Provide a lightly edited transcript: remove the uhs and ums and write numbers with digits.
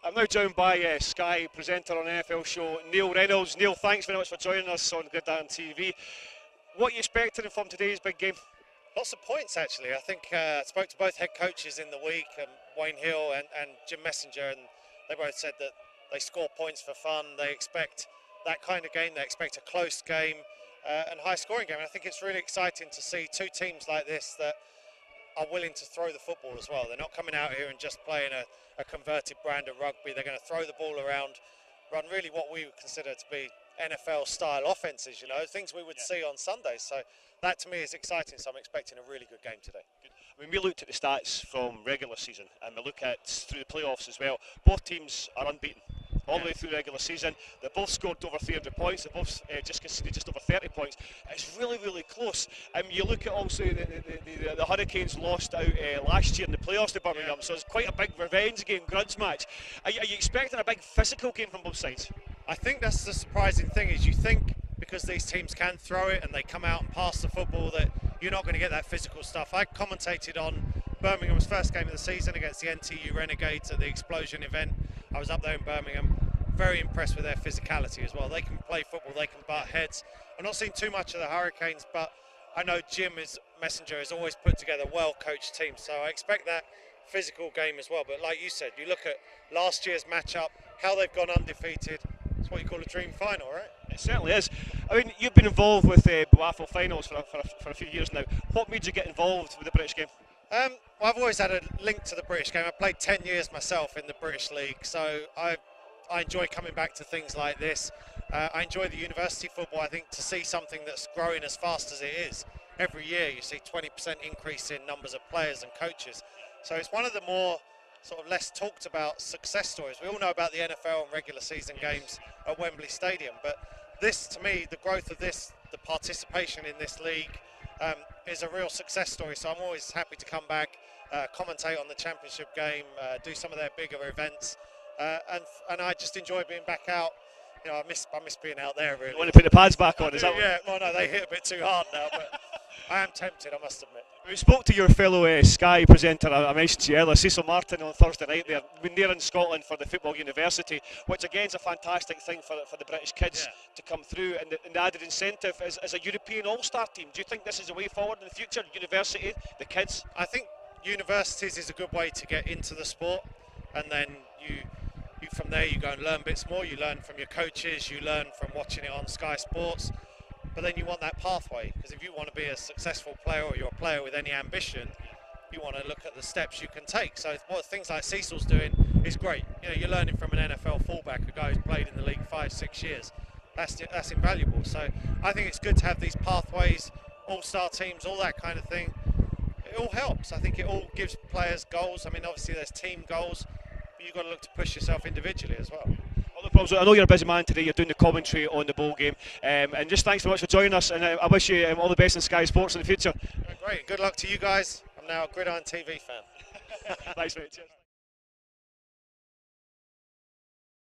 I'm now joined by Sky presenter on NFL show, Neil Reynolds. Neil, thanks very much for joining us on Gridiron TV. What are you expecting from today's big game? Lots of points, actually. I think I spoke to both head coaches in the week, Wayne Hill and Jim Messenger, and they both said that they score points for fun. They expect that kind of game. They expect a close game and high-scoring game. And I think it's really exciting to see two teams like this that are willing to throw the football as well. They're not coming out here and just playing a converted brand of rugby. They're going to throw the ball around, run really what we would consider to be NFL-style offences, you know, things we would see on Sundays. So that to me is exciting, so I'm expecting a really good game today. I mean, we looked at the stats from regular season and we look at through the playoffs as well. Both teams are unbeaten all the way through the regular season. They both scored over 300 points. They both just conceded just over 30 points. It's really, really close. You look at also the Hurricanes lost out last year in the playoffs to Birmingham, so it's quite a big revenge game, grudge match. Are you expecting a big physical game from both sides? I think that's the surprising thing, is you think because these teams can throw it and they come out and pass the football that you're not going to get that physical stuff. I commentated on Birmingham's first game of the season against the NTU Renegades at the Explosion event. I was up there in Birmingham. Very impressed with their physicality as well. They can play football, they can butt heads. I've not seen too much of the Hurricanes, but I know Jim Messenger has always put together well-coached teams, so I expect that physical game as well. But like you said, you look at last year's matchup, how they've gone undefeated. It's what you call a dream final, right? It certainly is. I mean, you've been involved with BUAFL finals for a few years now. What made you get involved with the British game? Well, I've always had a link to the British game. I played 10 years myself in the British League, so I enjoy coming back to things like this. I enjoy the university football. I think to see something that's growing as fast as it is, every year you see 20% increase in numbers of players and coaches. So it's one of the more sort of less talked about success stories. We all know about the NFL and regular season games at Wembley Stadium, but this, to me, the growth of this, the participation in this league is a real success story. So I'm always happy to come back, commentate on the championship game, do some of their bigger events, and I just enjoy being back out. You know, I miss being out there, really. You want to put the pads back on, is that? Yeah, well, no, they hit a bit too hard now, but I am tempted, I must admit. We spoke to your fellow Sky presenter, I mentioned to you earlier, Cecil Martin, on Thursday night there. Been there in Scotland for the Football University, which again is a fantastic thing for the British kids to come through, and the added incentive as a European All-Star team. Do you think this is a way forward in the future? University, the kids? I think universities is a good way to get into the sport, and then you from there you go and learn bits more. You learn from your coaches, you learn from watching it on Sky Sports, but then you want that pathway, because if you want to be a successful player, or you're a player with any ambition, you want to look at the steps you can take. So what things like Cecil's doing is great. You know, you're learning from an NFL fullback, a guy who's played in the league 5-6 years. That's invaluable. So I think it's good to have these pathways, all-star teams, all that kind of thing. It all helps. I think it all gives players goals. I mean, obviously there's team goals, but you've got to look to push yourself individually as well. No problems. I know you're a busy man today. You're doing the commentary on the bowl game, and just thanks very much for joining us. And I wish you all the best in Sky Sports in the future. Great. Good luck to you guys. I'm now a Gridiron TV fan. Thanks, mate. Cheers.